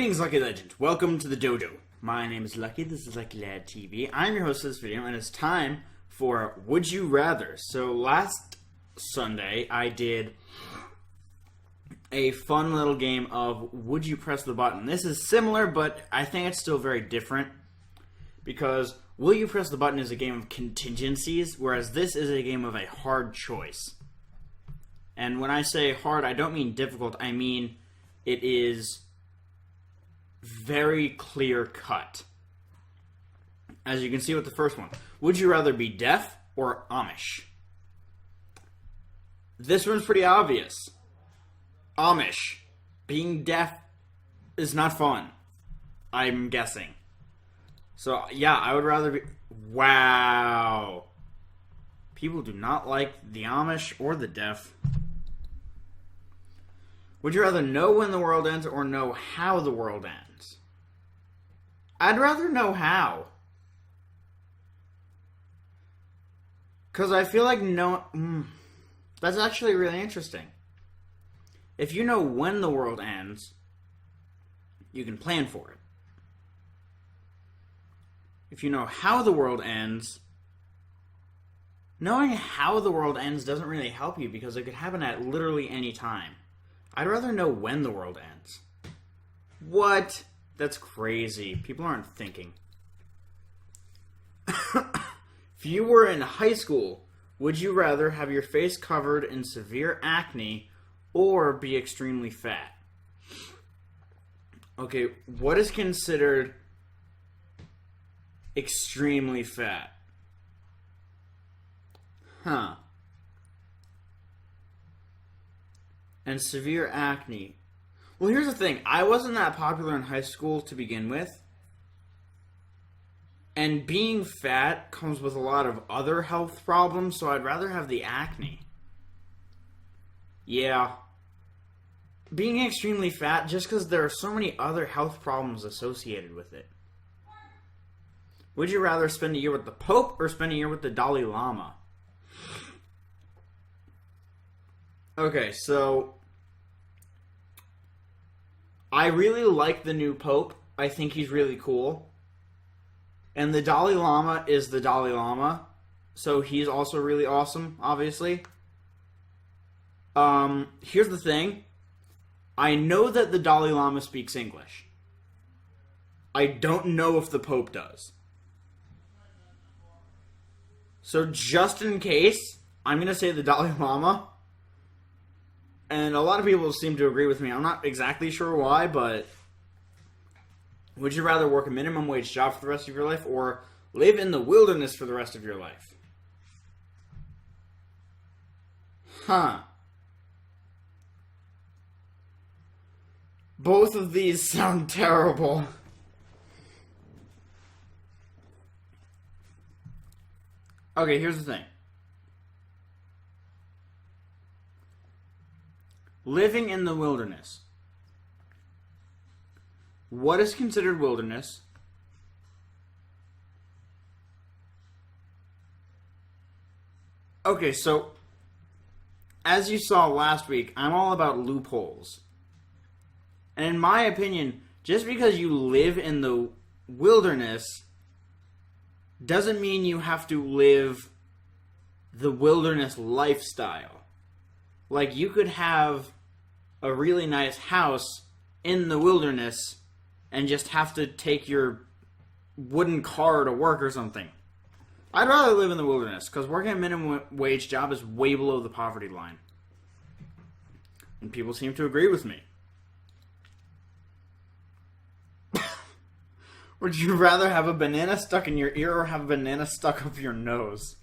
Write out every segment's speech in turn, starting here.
Greetings, Lucky Legend. Welcome to the dojo. My name is Lucky. This is Lucky Lad TV. I'm your host of this video, and it's time for Would You Rather. So last Sunday, I did a fun little game of Would You Press the Button. This is similar, but I think it's still very different because Will You Press the Button is a game of contingencies, whereas this is a game of a hard choice. And when I say hard, I don't mean difficult. I mean it is very clear cut. As you can see with the first one. Would you rather be deaf or Amish? This one's pretty obvious. Amish. Being deaf is not fun, I'm guessing. So, yeah, I would rather be... Wow. People do not like the Amish or the deaf. Would you rather know when the world ends or know how the world ends? I'd rather know how. Because I feel like that's actually really interesting. If you know when the world ends, you can plan for it. If you know how the world ends, knowing how the world ends doesn't really help you because it could happen at literally any time. I'd rather know when the world ends. What? That's crazy. People aren't thinking. If you were in high school, would you rather have your face covered in severe acne or be extremely fat? Okay, what is considered extremely fat? Huh. And severe acne. Well, here's the thing. I wasn't that popular in high school to begin with. And being fat comes with a lot of other health problems, so I'd rather have the acne. Yeah. Being extremely fat, just because there are so many other health problems associated with it. Would you rather spend a year with the Pope or spend a year with the Dalai Lama? Okay, so I really like the new Pope. I think he's really cool. And the Dalai Lama is the Dalai Lama, so he's also really awesome, obviously. Here's the thing. I know that the Dalai Lama speaks English. I don't know if the Pope does. So just in case, I'm going to say the Dalai Lama. And a lot of people seem to agree with me. I'm not exactly sure why, but would you rather work a minimum wage job for the rest of your life or live in the wilderness for the rest of your life? Huh. Both of these sound terrible. Okay, here's the thing. Living in the wilderness. What is considered wilderness? Okay, so as you saw last week, I'm all about loopholes. And in my opinion, just because you live in the wilderness doesn't mean you have to live the wilderness lifestyle. Like, you could have a really nice house in the wilderness and just have to take your wooden car to work or something. I'd rather live in the wilderness, because working a minimum wage job is way below the poverty line. And people seem to agree with me. Would you rather have a banana stuck in your ear or have a banana stuck up your nose?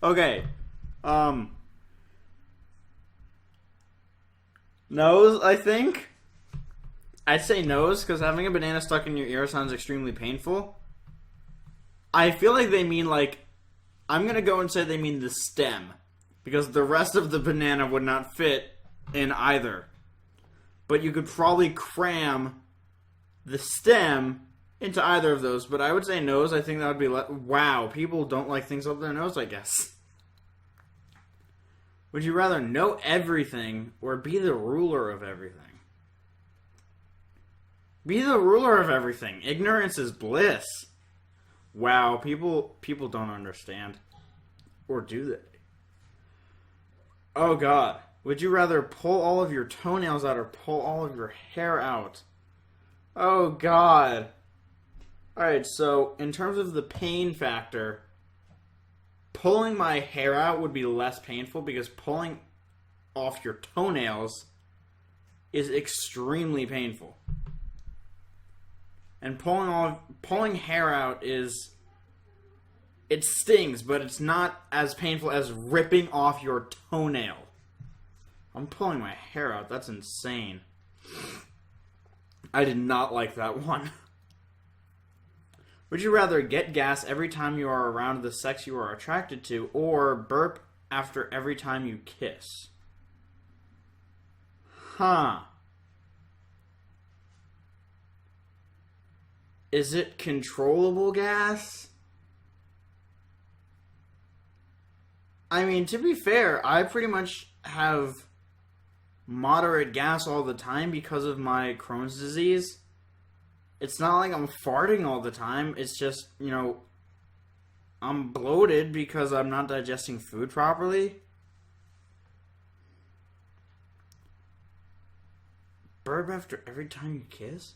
Okay. Nose, I think. I'd say nose, because having a banana stuck in your ear sounds extremely painful. I feel like they mean, like... I'm going to go and say they mean the stem. Because the rest of the banana would not fit in either. But you could probably cram the stem into either of those. But I would say nose. I think that would be... Wow, people don't like things up their nose, I guess. Would you rather know everything or be the ruler of everything? Be the ruler of everything. Ignorance is bliss. Wow, people don't understand. Or do they? Oh god. Would you rather pull all of your toenails out or pull all of your hair out? Oh god. Alright, so in terms of the pain factor, pulling my hair out would be less painful because pulling off your toenails is extremely painful. And pulling hair out it stings, but it's not as painful as ripping off your toenail. I'm pulling my hair out. That's insane. I did not like that one. Would you rather get gas every time you are around the sex you are attracted to, or burp after every time you kiss? Huh. Is it controllable gas? I mean, to be fair, I pretty much have moderate gas all the time because of my Crohn's disease. It's not like I'm farting all the time. It's just, I'm bloated because I'm not digesting food properly. Burp after every time you kiss?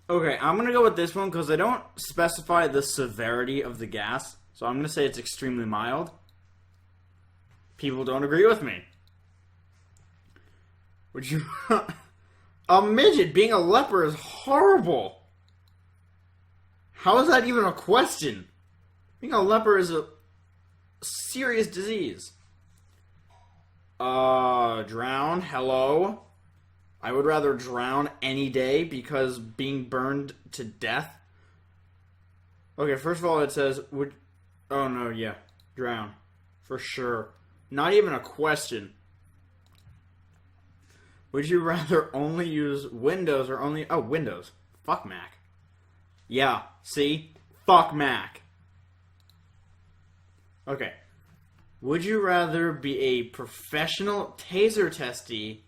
Okay, I'm going to go with this one because they don't specify the severity of the gas. So I'm going to say it's extremely mild. People don't agree with me. Would you... A midget being a leper is horrible. How is that even a question? Being a leper is a serious disease. Drown? Hello? I would rather drown any day because being burned to death. Okay, first of all, it says, oh no, yeah. Drown. For sure. Not even a question. Would you rather only use Windows or only... Oh, Windows. Fuck Mac. Yeah, see? Fuck Mac. Okay. Would you rather be a professional taser testee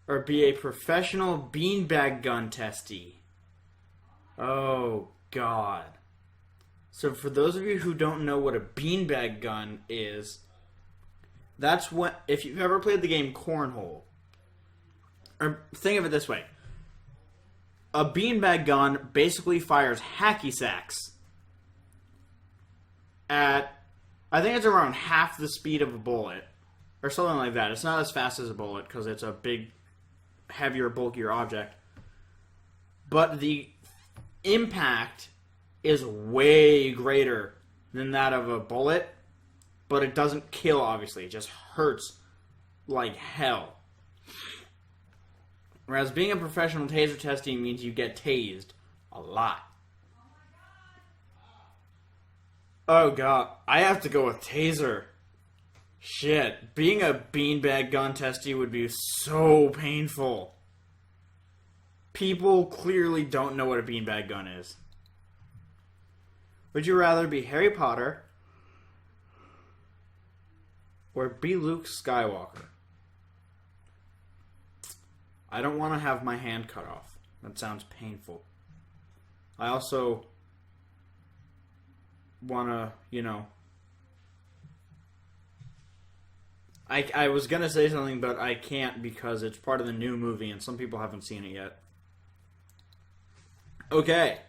or be a professional beanbag gun testee? Oh, God. So for those of you who don't know what a beanbag gun is, that's what... If you've ever played the game Cornhole, or think of it this way. A beanbag gun basically fires hacky sacks at, I think it's around half the speed of a bullet, or something like that. It's not as fast as a bullet because it's a big, heavier, bulkier object. But the impact is way greater than that of a bullet, but it doesn't kill, obviously. It just hurts like hell. Whereas being a professional taser testee means you get tased a lot. Oh god, I have to go with taser. Shit, being a beanbag gun testee would be so painful. People clearly don't know what a beanbag gun is. Would you rather be Harry Potter or be Luke Skywalker? I don't want to have my hand cut off. That sounds painful. I also want to, I was going to say something, but I can't because it's part of the new movie and some people haven't seen it yet. Okay.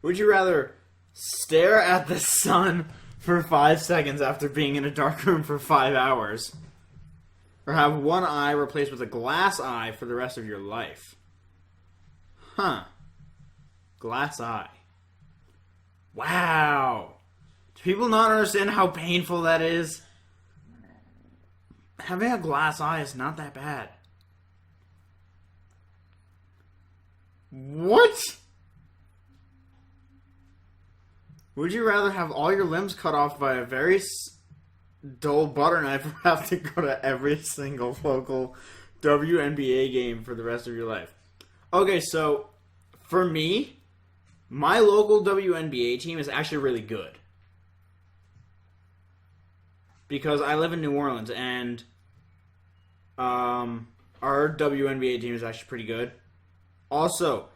Would you rather stare at the sun for 5 seconds after being in a dark room for 5 hours, or have one eye replaced with a glass eye for the rest of your life? Huh. Glass eye. Wow. Do people not understand how painful that is? Having a glass eye is not that bad. What? Would you rather have all your limbs cut off by a very dull butter knife or have to go to every single local WNBA game for the rest of your life? Okay, so for me, my local WNBA team is actually really good. Because I live in New Orleans and Our WNBA team is actually pretty good. Also,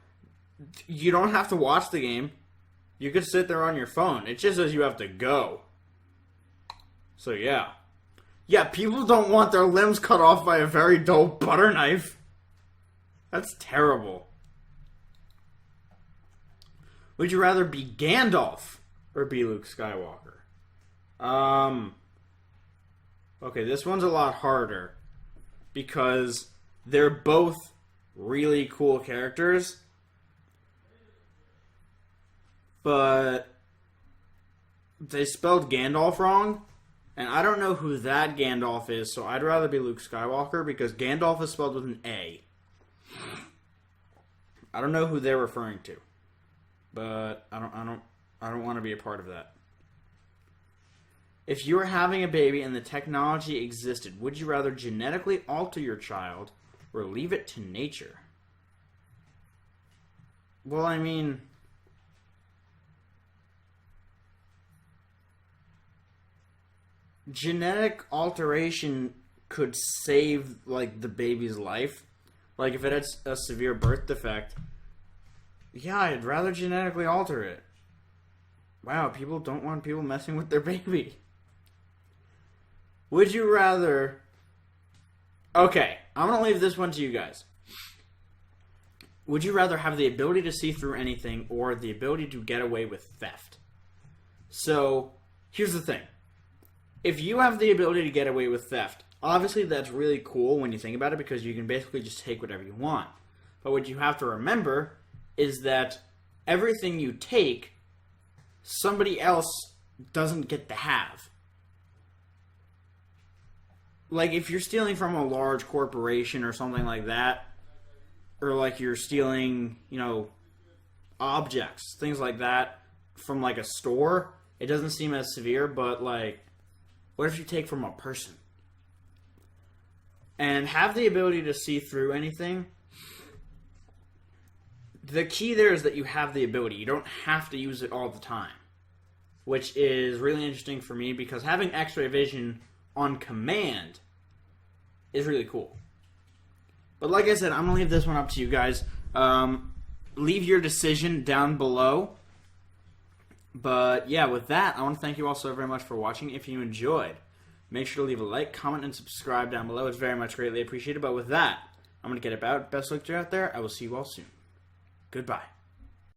you don't have to watch the game. You could sit there on your phone. It just says you have to go. So, yeah. Yeah, people don't want their limbs cut off by a very dull butter knife. That's terrible. Would you rather be Gandalf or be Luke Skywalker? Okay, this one's a lot harder because they're both really cool characters, but they spelled Gandalf wrong, and I don't know who that Gandalf is, so I'd rather be Luke Skywalker because Gandalf is spelled with an A. I don't know who they're referring to, but I don't want to be a part of that. If you were having a baby and the technology existed, would you rather genetically alter your child or leave it to nature? Well, I mean, genetic alteration could save, like, the baby's life. Like, if it had a severe birth defect, yeah, I'd rather genetically alter it. Wow, people don't want people messing with their baby. Would you rather... Okay, I'm going to leave this one to you guys. Would you rather have the ability to see through anything or the ability to get away with theft? So, here's the thing. If you have the ability to get away with theft, obviously that's really cool when you think about it because you can basically just take whatever you want. But what you have to remember is that everything you take, somebody else doesn't get to have. Like, if you're stealing from a large corporation or something like that, or, like, you're stealing, you know, objects, things like that, from, like, a store, it doesn't seem as severe, but, like, what if you take from a person? And have the ability to see through anything. The key there is that you have the ability. You don't have to use it all the time. Which is really interesting for me because having X-ray vision on command is really cool. But like I said, I'm going to leave this one up to you guys. Leave your decision down below. But yeah, with that, I want to thank you all so very much for watching. If you enjoyed, make sure to leave a like, comment, and subscribe down below. It's very much greatly appreciated. But with that, I'm going to get about. Best luck to you out there. I will see you all soon. Goodbye.